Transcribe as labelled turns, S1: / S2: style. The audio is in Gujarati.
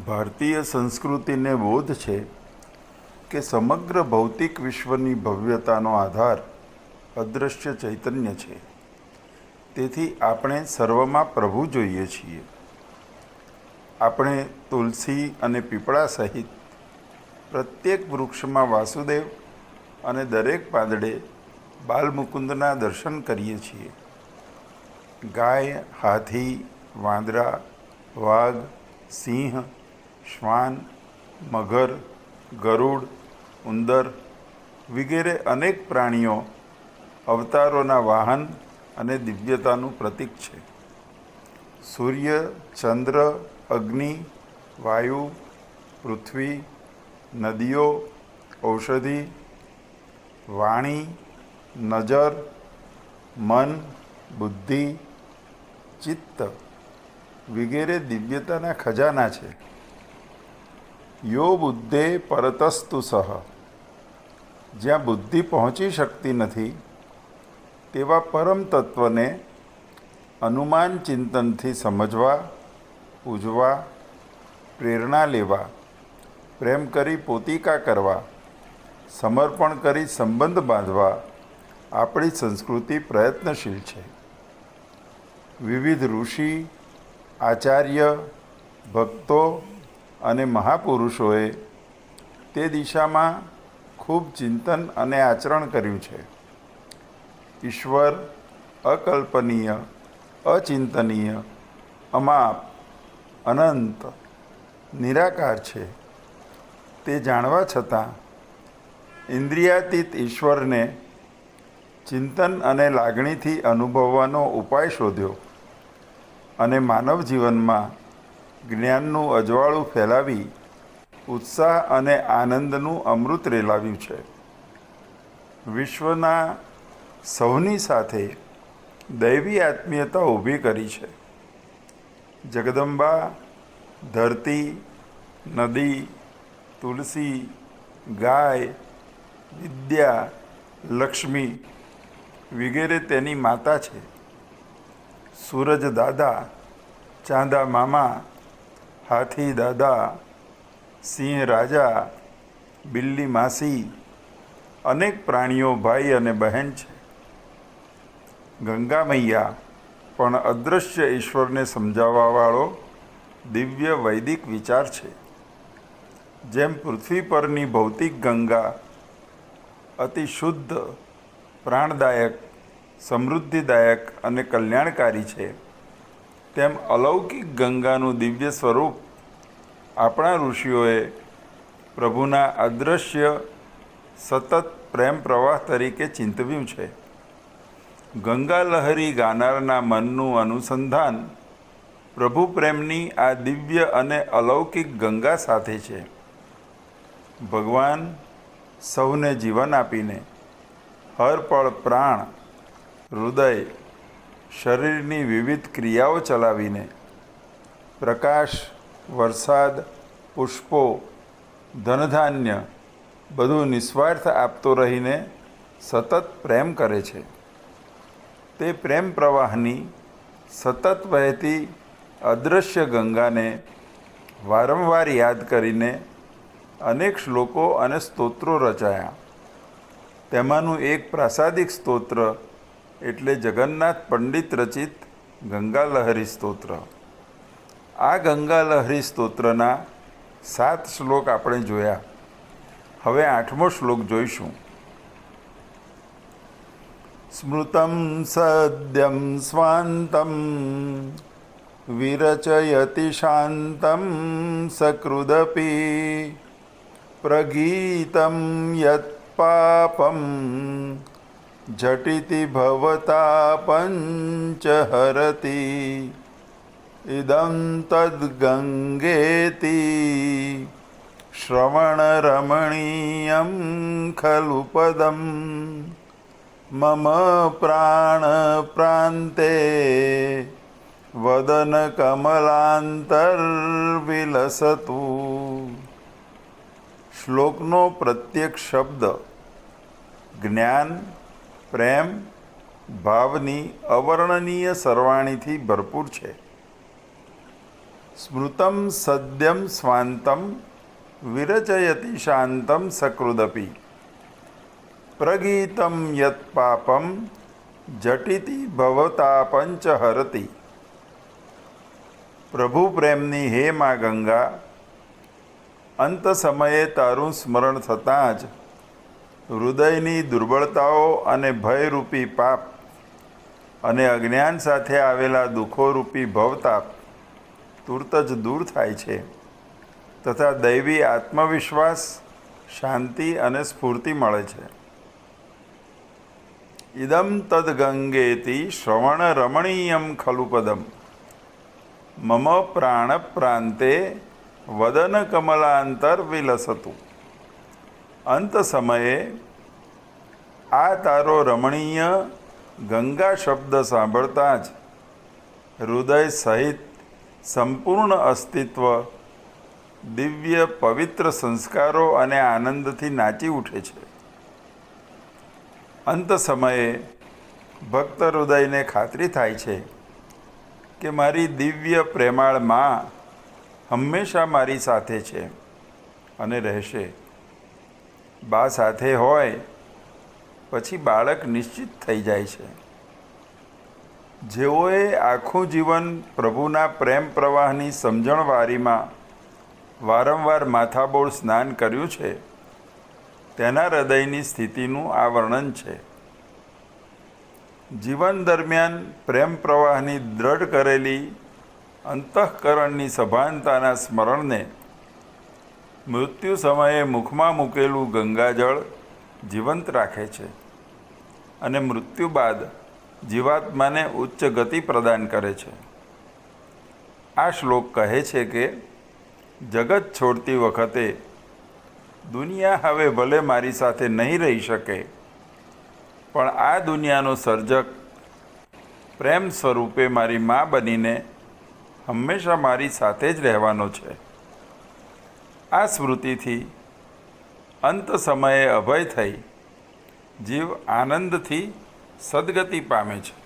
S1: ભારતીય સંસ્કૃતિને બોધ છે કે સમગ્ર ભૌતિક વિશ્વની ભવ્યતાનો આધાર અદૃશ્ય ચૈતન્ય છે. તેથી આપણે સર્વમાં પ્રભુ જોઈએ છીએ. આપણે તુલસી અને પીપળા સહિત પ્રત્યેક વૃક્ષમાં વાસુદેવ અને દરેક પાંદડે બાલમુકુંદના દર્શન કરીએ છીએ. ગાય, હાથી, વાંદરા, વાઘ, સિંહ, શ્વાન, મગર, ગરુડ, ઉંદર વગેરે અનેક પ્રાણીઓ અવતારોના વાહન અને દિવ્યતાનું પ્રતીક છે. સૂર્ય, ચંદ્ર, અગ્નિ, વાયુ, પૃથ્વી, નદીઓ, ઔષધિ, વાણી, નજર, મન, બુદ્ધિ, ચિત્ત વગેરે દિવ્યતાના ખજાના છે. યો બુદ્ધે પરતસ્તુ સહ, જ્યાં બુદ્ધિ પહોંચી શકતી નથી તેવા પરમ તત્વને અનુમાન ચિંતનથી સમજવા, પૂજવા, પ્રેરણા લેવા, પ્રેમ કરી પોતિકા કરવા, સમર્પણ કરી સંબંધ બાંધવા આપણી સંસ્કૃતિ પ્રયત્નશીલ છે. વિવિધ ઋષિ, આચાર્ય, ભક્તો અને મહાપુરુષોએ તે દિશામાં ખૂબ ચિંતન અને આચરણ કર્યું છે. ઈશ્વર અકલ્પનીય, અચિંતનીય, અમાપ, અનંત, નિરાકાર છે. તે જાણવા છતાં ઇન્દ્રિયાતીત ઈશ્વરને ચિંતન અને લાગણીથી અનુભવવાનો ઉપાય શોધ્યો અને માનવ જીવનમાં જ્ઞાનનું અજવાળું ફેલાવી ઉત્સાહ અને આનંદનું અમૃત રેલાવ્યું છે. વિશ્વના સૌની સાથે દૈવી આત્મીયતા ઊભી કરી છે. જગદંબા, ધરતી, નદી, તુલસી, ગાય, વિદ્યા, લક્ષ્મી વગેરે તેની માતા છે. સૂરજ દાદા, ચાંદા મામા, હાથી દાદા, સિંહ રાજા, બિલ્લી માસી અનેક પ્રાણીઓ ભાઈ અને બહેન છે. ગંગા મૈયા પણ અદૃશ્ય ઈશ્વરને સમજાવવાવાળો દિવ્ય વૈદિક વિચાર છે. જેમ પૃથ્વી પરની ભૌતિક ગંગા અતિ શુદ્ધ, પ્રાણદાયક, સમૃદ્ધિદાયક અને કલ્યાણકારી છે, તેમ અલૌકિક ગંગાનું દિવ્ય સ્વરૂપ આપણા ઋષિઓએ પ્રભુના અદૃશ્ય સતત પ્રેમ પ્રવાહ તરીકે ચિંતવ્યું છે. ગંગા લહરી ગાનારના મનનું અનુસંધાન પ્રભુ પ્રેમની આ દિવ્ય અને અલૌકિક ગંગા સાથે છે. ભગવાન સૌને જીવન આપીને હર પળ પ્રાણ, હૃદય, શરીરની વિવિધ ક્રિયાઓ ચલાવીને પ્રકાશ, વરસાદ, પુષ્પો, ધનધાન્ય બધું નિસ્વાર્થ આપતો રહીને સતત પ્રેમ કરે છે. તે પ્રેમ પ્રવાહની સતત વહેતી અદૃશ્ય ગંગાને વારંવાર યાદ કરીને અનેક શ્લોકો અને સ્તોત્રો રચાયા. તેમાંનું એક પ્રાસાદિક સ્તોત્ર એટલે જગન્નાથ પંડિત રચિત ગંગા લહરી સ્તોત્ર. આ ગંગા લહરી સ્તોત્રના 7 શ્લોક આપણે જોયા. હવે 8મો શ્લોક જોઈશું. સ્મૃતમ સદ્યમ સ્વાંતમ વિરચયતિ શાંતમ સકૃદપી પ્રગીતમ યત પાપમ ઝટિતિ ભવતા પંચહરતિ ઇદં તદ્ગંગેતિ શ્રવણરમણીયં ખલુ પદમ મમ પ્રાણપ્રાંતે વદન કમલાંતર્વિલસતુ. શ્લોકનો પ્રત્યેક શબ્દ જ્ઞાન, પ્રેમ, ભાવની અવર્ણનીય સરવાણીથી ભરપૂર છે. સ્મૃતમ સદ્યમ સ્વાંતમ વિરચયતિ શાંતમ સકૃદપી પ્રગીતમ યત પાપમ જટિતિ ભવતાપંચ હરતી. પ્રભુ પ્રેમની હે મા ગંગા, અંત સમયે તારું સ્મરણ થતાં જ હૃદયની દુર્બળતાઓ અને ભયરૂપી પાપ અને અજ્ઞાન સાથે આવેલા દુઃખોરૂપી ભવતાપ તુરત જ દૂર થાય છે તથા દૈવી આત્મવિશ્વાસ, શાંતિ અને સ્ફૂર્તિ મળે છે. ઇદમ તદ્ગંગેતિ શ્રવણ રમણીયમ ખલુ પદમ મમ પ્રાણ પ્રાંતે વદન કમલાંતર વિલસતું. અંત સમયે આ તારો રમણીય ગંગા શબ્દ સાંભળતા જ હૃદય સહિત સંપૂર્ણ અસ્તિત્વ દિવ્ય પવિત્ર સંસ્કારો અને આનંદથી નાચી ઉઠે છે. અંત સમયે ભક્ત હૃદયને ખાતરી થાય છે કે મારી દિવ્ય પ્રેમાળ માં હંમેશા મારી સાથે છે અને રહેશે. બા સાથે હોય પછી બાળક નિશ્ચિત થઈ જાય છે. જેઓએ આખું જીવન પ્રભુના પ્રેમ પ્રવાહની સમજણવારીમાં વારંવાર માથાબોળ સ્નાન કર્યું છે તેના હૃદયની સ્થિતિનું આ વર્ણન છે. જીવન દરમિયાન પ્રેમ પ્રવાહની દ્રઢ કરેલી અંતઃકરણની સભાનતાના સ્મરણને મૃત્યુ સમયે મુખમાં મૂકેલું ગંગાજળ જીવંત રાખે છે અને મૃત્યુ બાદ જીવાત્માને ઉચ્ચ ગતિ પ્રદાન કરે છે. આ શ્લોક કહે છે કે જગત છોડતી વખતે દુનિયા હવે ભલે મારી સાથે નહીં રહી શકે, પણ આ દુનિયાનો સર્જક પ્રેમ સ્વરૂપે મારી મા બનીને હંમેશા મારી સાથે જ રહેવાનો છે. આ સ્મૃતિથી અંત સમયે અભય થઈ જીવ આનંદથી સદગતિ પામે છે.